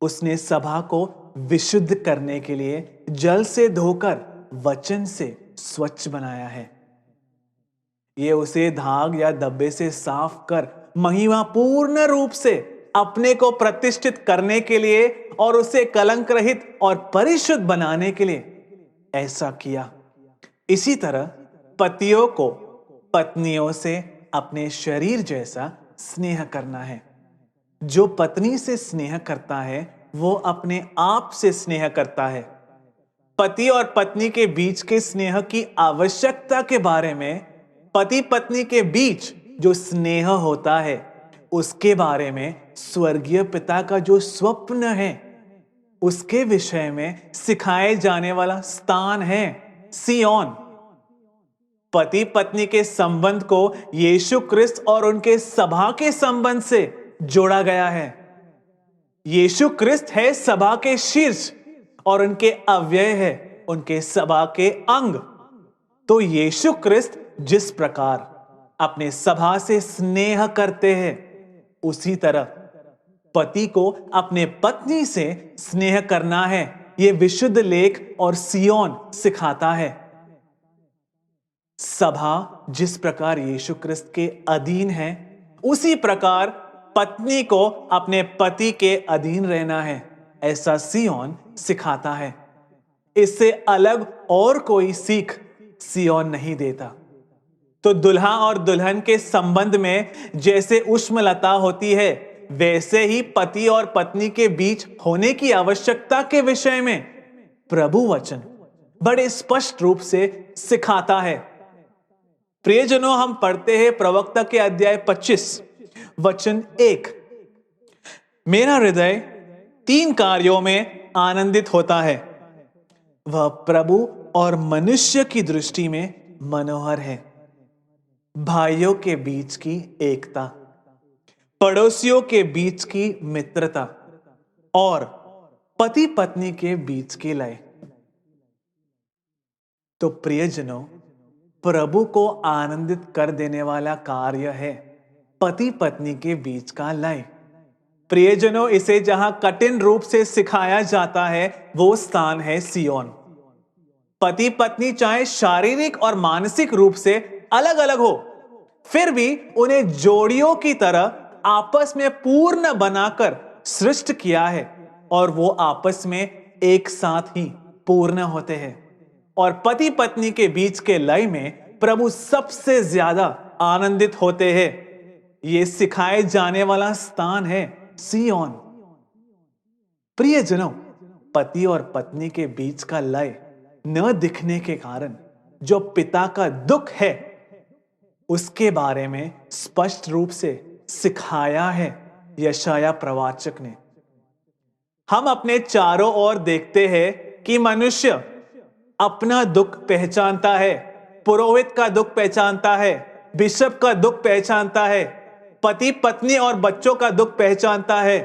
उसने सभा को विशुद्ध करने के लिए जल से धोकर वचन से स्वच्छ बनाया है। ये उसे धाग या धब्बे से साफ कर महिमा पूर्ण रूप से अपने को प्रतिष्ठित करने के लिए और उसे कलंक रहित और परिशुद्ध बनाने के लिए ऐसा किया। इसी तरह पतियों को पत्नियों से अपने शरीर जैसा स्नेह करना है। जो पत्नी से स्नेह करता है वो अपने आप से स्नेह करता है। पति और पत्नी के बीच के स्नेह की आवश्यकता के बारे में, पति पत्नी के बीच जो स्नेह होता है उसके बारे में स्वर्गीय पिता का जो स्वप्न है उसके विषय में सिखाए जाने वाला स्थान है सिय्योन। पति पत्नी के संबंध को यीशु क्रिस्त और उनके सभा के संबंध से जोड़ा गया है। यीशु क्रिस्त है सभा के शीर्ष और उनके अव्यय है उनके सभा के अंग। तो यीशु क्रिस्त जिस प्रकार अपने सभा से स्नेह करते हैं उसी तरह पति को अपने पत्नी से स्नेह करना है। यह विशुद्ध लेख और सिय्योन सिखाता है। सभा जिस प्रकार यीशु क्रिस्त के अधीन है उसी प्रकार पत्नी को अपने पति के अधीन रहना है, ऐसा सिय्योन सिखाता है। इससे अलग और कोई सीख सिय्योन नहीं देता। तो दुल्हा और दुल्हन के संबंध में जैसे उष्मलता होती है वैसे ही पति और पत्नी के बीच होने की आवश्यकता के विषय में प्रभु वचन बड़े स्पष्ट रूप से सिखाता है। प्रियजनों, हम पढ़ते हैं प्रवक्ता के अध्याय 25 वचन 1। मेरा हृदय 3 कार्यों में आनंदित होता है, वह प्रभु और मनुष्य की दृष्टि में मनोहर है। भाइयों के बीच की एकता, पड़ोसियों के बीच की मित्रता और पति पत्नी के बीच की लय। तो प्रियजनों, प्रभु को आनंदित कर देने वाला कार्य है पति पत्नी के बीच का लय। प्रियजनों, इसे जहां कठिन रूप से सिखाया जाता है वो स्थान है सिय्योन। पति पत्नी चाहे शारीरिक और मानसिक रूप से अलग अलग हो, फिर भी उन्हें जोड़ियों की तरह आपस में पूर्ण बनाकर सृष्ट किया है और वो आपस में एक साथ ही पूर्ण होते हैं। और पति पत्नी के बीच के लय में प्रभु सबसे ज्यादा आनंदित होते हैं। ये सिखाए जाने वाला स्थान है सिय्योन। प्रियजनों, पति और पत्नी के बीच का लय न दिखने के कारण जो पिता का दुख है उसके बारे में स्पष्ट रूप से सिखाया है यशाया प्रवाचक ने। हम अपने चारों ओर देखते हैं कि मनुष्य अपना दुख पहचानता है, पुरोहित का दुख पहचानता है, बिशप का दुख पहचानता है, पति पत्नी और बच्चों का दुख पहचानता है,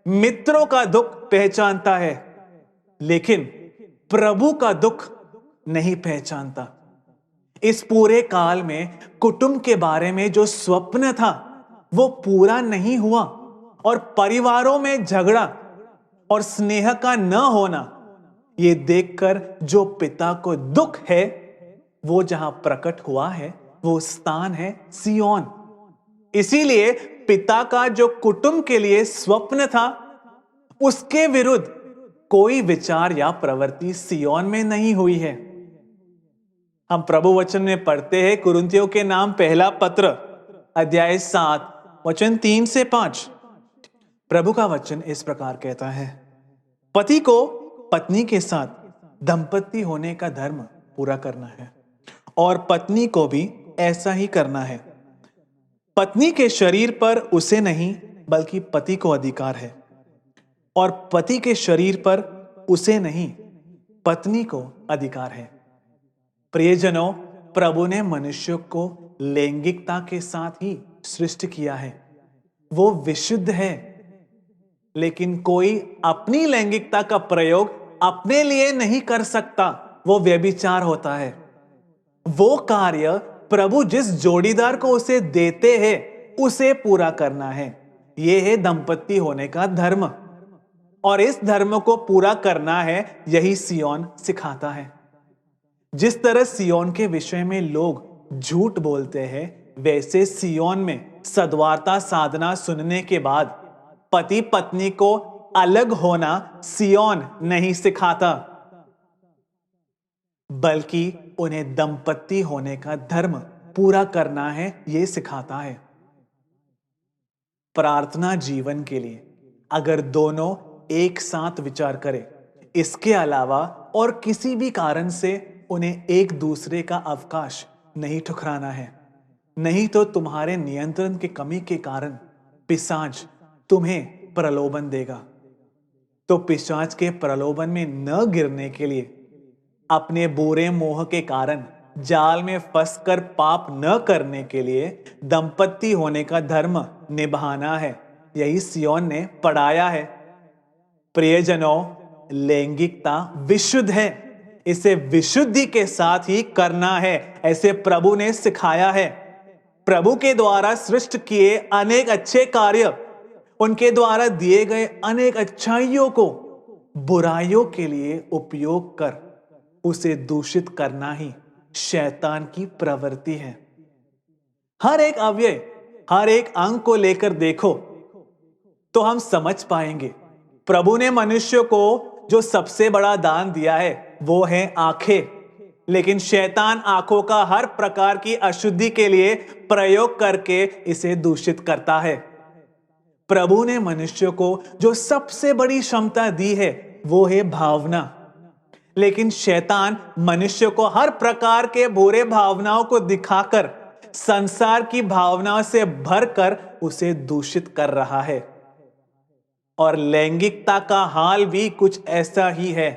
मित्रों का दुख पहचानता है, लेकिन प्रभु का दुख नहीं पहचानता। इस पूरे काल में कुटुंब के बारे में जो स्वप्न था वो पूरा नहीं हुआ और परिवारों में झगड़ा और स्नेह का न होना, ये देखकर जो पिता को दुख है वो जहां प्रकट हुआ है वो स्थान है सिय्योन। इसीलिए पिता का जो कुटुंब के लिए स्वप्न था उसके विरुद्ध कोई विचार या प्रवृत्ति सिय्योन में नहीं हुई है। हम प्रभु वचन में पढ़ते हैं कुरिन्थियों के नाम पहला पत्र अध्याय 7 वचन 3 से 5। प्रभु का वचन इस प्रकार कहता है, पति को पत्नी के साथ दंपति होने का धर्म पूरा करना है और पत्नी को भी ऐसा ही करना है। पत्नी के शरीर पर उसे नहीं बल्कि पति को अधिकार है और पति के शरीर पर उसे नहीं पत्नी को अधिकार है। प्रियजनों, प्रभु ने मनुष्य को लैंगिकता के साथ ही सृष्टि किया है। वो विशुद्ध है, लेकिन कोई अपनी लैंगिकता का प्रयोग अपने लिए नहीं कर सकता, वो व्यभिचार होता है। वो कार्य प्रभु जिस जोड़ीदार को उसे देते हैं उसे पूरा करना है। यह है दंपति होने का धर्म। और इस धर्म को पूरा करना है, यही सिय्योन सिखाता है। जिस तरह सिय्योन के विषय में लोग झूठ बोलते हैं, वैसे सिय्योन में सद्वार्ता साधना सुनने के बाद पति पत्नी को अलग होना सिय्योन नहीं सिखाता, बल्कि उन्हें दंपति होने का धर्म पूरा करना है, यह सिखाता है। प्रार्थना जीवन के लिए अगर दोनों एक साथ विचार करें, इसके अलावा और किसी भी कारण से उन्हें एक दूसरे का अवकाश नहीं ठुकराना है। नहीं तो तुम्हारे नियंत्रण की कमी के कारण पिशाच तुम्हें प्रलोभन देगा। तो पिशाच के प्रलोभन में न गिरने के लिए अपने बुरे मोह के कारण जाल में फंसकर पाप न करने के लिए दंपति होने का धर्म निभाना है, यही सिय्योन ने पढ़ाया है। प्रियजनों, लैंगिकता विशुद्ध है, इसे विशुद्धि के साथ ही करना है, ऐसे प्रभु ने सिखाया है। प्रभु के द्वारा सृष्ट किए अनेक अच्छे कार्य, उनके द्वारा दिए गए अनेक अच्छाइयों को बुराइयों के लिए उपयोग कर उसे दूषित करना ही शैतान की प्रवृत्ति है। हर एक अवयव, हर एक अंग को लेकर देखो तो हम समझ पाएंगे प्रभु ने मनुष्य को जो सबसे बड़ा दान दिया है वो है आंखें। लेकिन शैतान आंखों का हर प्रकार की अशुद्धि के लिए प्रयोग करके इसे दूषित करता है। प्रभु ने मनुष्य को जो सबसे बड़ी क्षमता दी है वो है भावना, लेकिन शैतान मनुष्य को हर प्रकार के बुरे भावनाओं को दिखाकर संसार की भावनाओं से भरकर उसे दूषित कर रहा है। और लैंगिकता का हाल भी कुछ ऐसा ही है।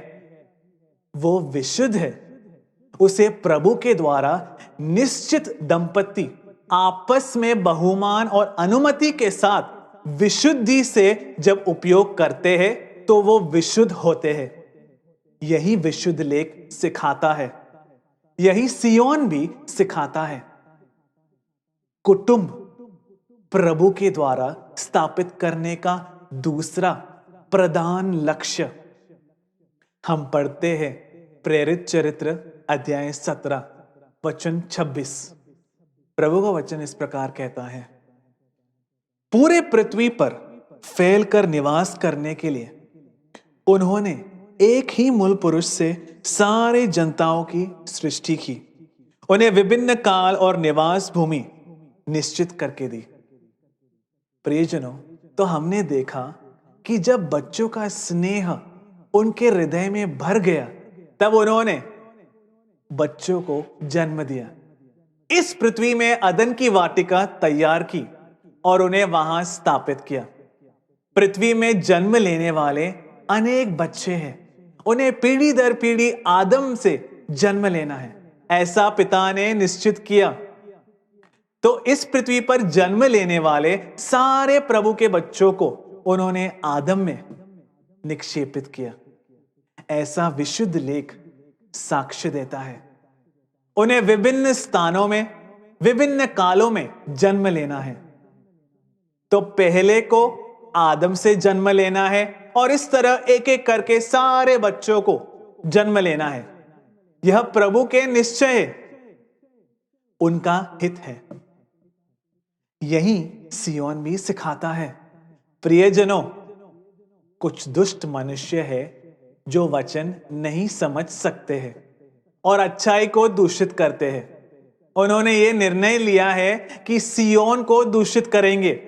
वो विशुद्ध है, उसे प्रभु के द्वारा निश्चित दंपति आपस में बहुमान और अनुमति के साथ विशुद्धि से जब उपयोग करते हैं तो वो विशुद्ध होते हैं। यही विशुद्ध लेख सिखाता है, यही सिय्योन भी सिखाता है। कुटुंब प्रभु के द्वारा स्थापित करने का दूसरा प्रधान लक्ष्य हम पढ़ते हैं प्रेरित चरित्र अध्याय 17 वचन 26। प्रभु का वचन इस प्रकार कहता है, पूरे पृथ्वी पर फैलकर निवास करने के लिए उन्होंने एक ही मूल पुरुष से सारे जनताओं की सृष्टि की, उन्हें विभिन्न काल और निवास भूमि निश्चित करके दी। प्रियजनों, तो हमने देखा कि जब बच्चों का स्नेह उनके हृदय में भर गया तब उन्होंने बच्चों को जन्म दिया। इस पृथ्वी में अदन की वाटिका तैयार की और उन्हें वहां स्थापित किया। पृथ्वी में जन्म लेने वाले अनेक बच्चे हैं, उन्हें पीढ़ी दर पीढ़ी आदम से जन्म लेना है, ऐसा पिता ने निश्चित किया। तो इस पृथ्वी पर जन्म लेने वाले सारे प्रभु के बच्चों को उन्होंने आदम में निक्षेपित किया। ऐसा विशुद्ध लेख साक्ष्य देता है। उन्हें विभिन्न स्थानों में विभिन्न कालों में जन्म लेना है। तो पहले को आदम से जन्म लेना है और इस तरह एक एक करके सारे बच्चों को जन्म लेना है। यह प्रभु के निश्चय है, उनका हित है। यही सिय्योन भी सिखाता है। प्रियजनों, कुछ दुष्ट मनुष्य है जो वचन नहीं समझ सकते हैं और अच्छाई को दूषित करते हैं। उन्होंने ये निर्णय लिया है कि सिय्योन को दूषित करेंगे।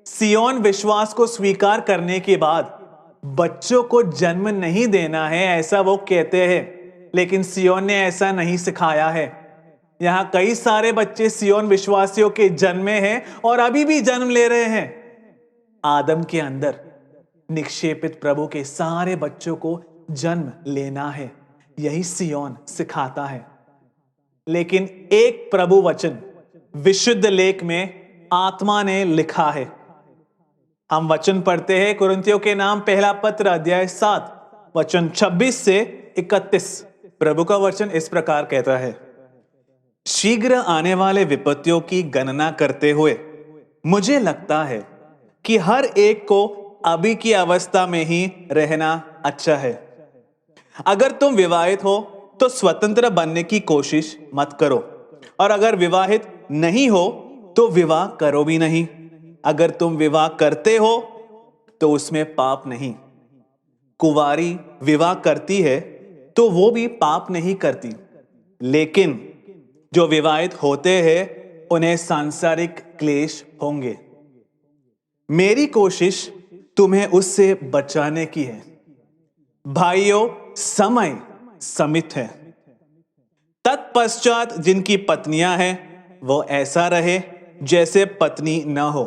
सिय्योन विश्वास को स्वीकार करने के बाद बच्चों को जन्म नहीं देना है, ऐसा वो कहते हैं। लेकिन सिय्योन ने ऐसा नहीं सिखाया है। यहां कई सारे बच्चे सिय्योन विश्वासियों के जन्मे हैं और अभी भी जन्म ले रहे हैं। आदम के अंदर निक्षेपित प्रभु के सारे बच्चों को जन्म लेना है, यही सिय्योन सिखाता है। लेकिन एक प्रभु वचन विशुद्ध लेख में आत्मा ने लिखा है। हम वचन पढ़ते हैं कुरिन्थियों के नाम पहला पत्र अध्याय 7 वचन 26 से 31। प्रभु का वचन इस प्रकार कहता है, शीघ्र आने वाले विपत्तियों की गणना करते हुए मुझे लगता है कि हर एक को अभी की अवस्था में ही रहना अच्छा है। अगर तुम विवाहित हो तो स्वतंत्र बनने की कोशिश मत करो, और अगर विवाहित नहीं हो तो विवाह करो भी नहीं। अगर तुम विवाह करते हो तो उसमें पाप नहीं। कुंवारी विवाह करती है तो वो भी पाप नहीं करती, लेकिन जो विवाहित होते हैं उन्हें सांसारिक क्लेश होंगे। मेरी कोशिश तुम्हें उससे बचाने की है। भाइयों, समय सीमित है। तत्पश्चात जिनकी पत्नियां हैं वो ऐसा रहे जैसे पत्नी न हो।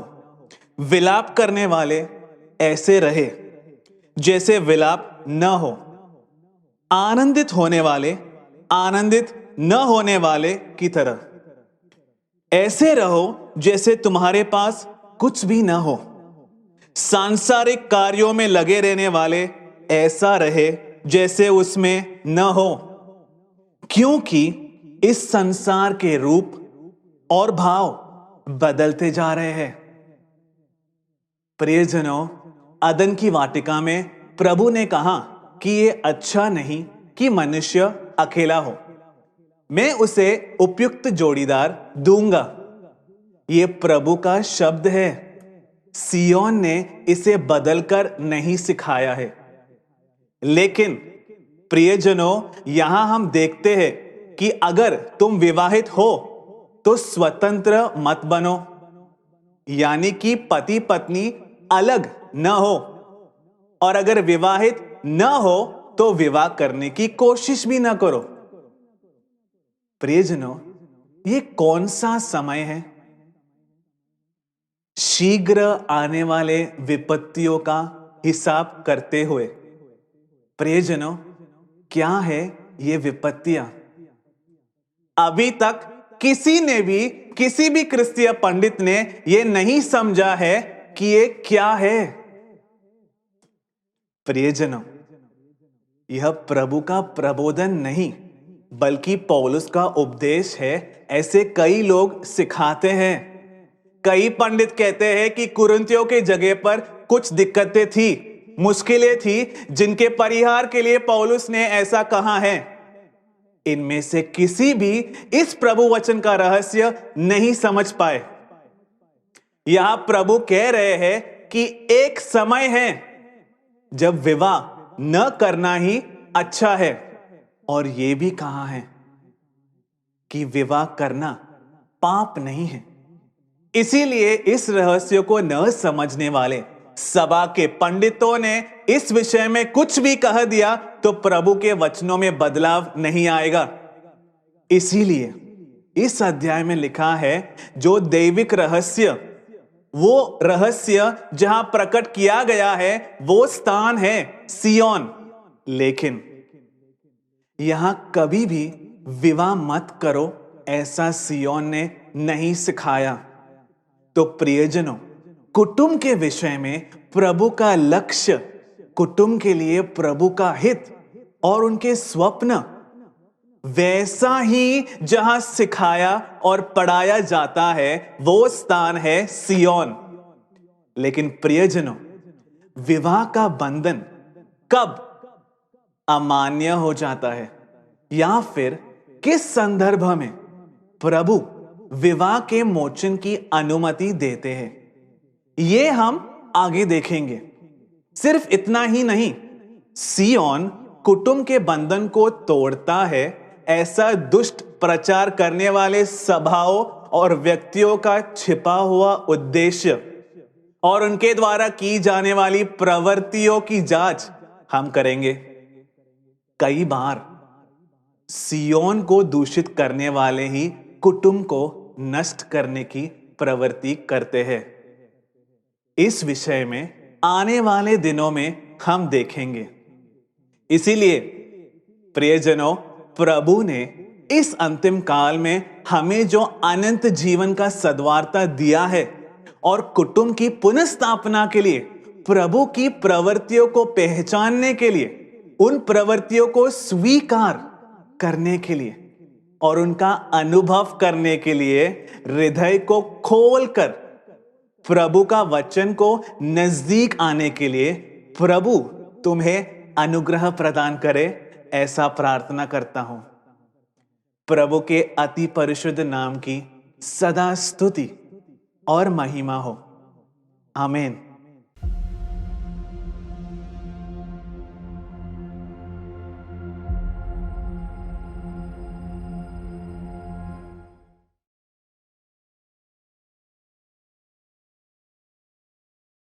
विलाप करने वाले ऐसे रहे जैसे विलाप न हो। आनंदित होने वाले आनंदित न होने वाले की तरह ऐसे रहो जैसे तुम्हारे पास कुछ भी न हो। सांसारिक कार्यों में लगे रहने वाले ऐसा रहे जैसे उसमें न हो, क्योंकि इस संसार के रूप और भाव बदलते जा रहे हैं। प्रियजनों, अदन की वाटिका में प्रभु ने कहा कि यह अच्छा नहीं कि मनुष्य अकेला हो। मैं उसे उपयुक्त जोड़ीदार दूंगा। यह प्रभु का शब्द है। सियोन ने इसे बदलकर नहीं सिखाया है। लेकिन प्रियजनों, यहां हम देखते हैं कि अगर तुम विवाहित हो तो स्वतंत्र मत बनो, यानी कि पति पत्नी अलग न हो। और अगर विवाहित न हो तो विवाह करने की कोशिश भी न करो। प्रियजनों, ये कौन सा समय है? शीघ्र आने वाले विपत्तियों का हिसाब करते हुए। प्रियजनों, क्या है ये विपत्तियां? अभी तक किसी भी क्रिस्तीय पंडित ने यह नहीं समझा है कि ये क्या है। प्रियजनों, यह प्रभु का प्रबोधन नहीं बल्कि पौलुस का उपदेश है, ऐसे कई लोग सिखाते हैं। कई पंडित कहते हैं कि कुरिन्थियों के जगह पर कुछ दिक्कतें थी, मुश्किलें थी, जिनके परिहार के लिए पौलुस ने ऐसा कहा है। इनमें से किसी भी इस प्रभु वचन का रहस्य नहीं समझ पाए। यहां प्रभु कह रहे हैं कि एक समय है जब विवाह न करना ही अच्छा है, और यह भी कहा है कि विवाह करना पाप नहीं है। इसीलिए इस रहस्य को न समझने वाले सभा के पंडितों ने इस विषय में कुछ भी कह दिया तो प्रभु के वचनों में बदलाव नहीं आएगा। इसीलिए इस अध्याय में लिखा है, जो दैविक रहस्य, वो रहस्य जहां प्रकट किया गया है वो स्थान है सियोन। लेकिन यहां कभी भी विवाह मत करो ऐसा सियोन ने नहीं सिखाया। तो प्रियजनों, कुटुंब के विषय में प्रभु का लक्ष्य, कुटुंब के लिए प्रभु का हित और उनके स्वप्न वैसा ही जहां सिखाया और पढ़ाया जाता है वो स्थान है सियोन। लेकिन प्रियजनों, विवाह का बंधन कब अमान्य हो जाता है या फिर किस संदर्भ में प्रभु विवाह के मोचन की अनुमति देते हैं, ये हम आगे देखेंगे। सिर्फ इतना ही नहीं, सियोन कुटुंब के बंधन को तोड़ता है ऐसा दुष्ट प्रचार करने वाले सभाओं और व्यक्तियों का छिपा हुआ उद्देश्य और उनके द्वारा की जाने वाली प्रवृत्तियों की जांच हम करेंगे। कई बार सियोन को दूषित करने वाले ही कुटुंब को नष्ट करने की प्रवृत्ति करते हैं। इस विषय में आने वाले दिनों में हम देखेंगे। इसीलिए प्रियजनों, प्रभु ने इस अंतिम काल में हमें जो अनंत जीवन का सद्वार्ता दिया है और कुटुंब की पुनर्स्थापना के लिए प्रभु की प्रवृत्तियों को पहचानने के लिए, उन प्रवृत्तियों को स्वीकार करने के लिए और उनका अनुभव करने के लिए हृदय को खोलकर प्रभु का वचन को नजदीक आने के लिए प्रभु तुम्हें अनुग्रह प्रदान करे, ऐसा प्रार्थना करता हूं। प्रभु के अति परिशुद्ध नाम की सदा स्तुति और महिमा हो। आमीन।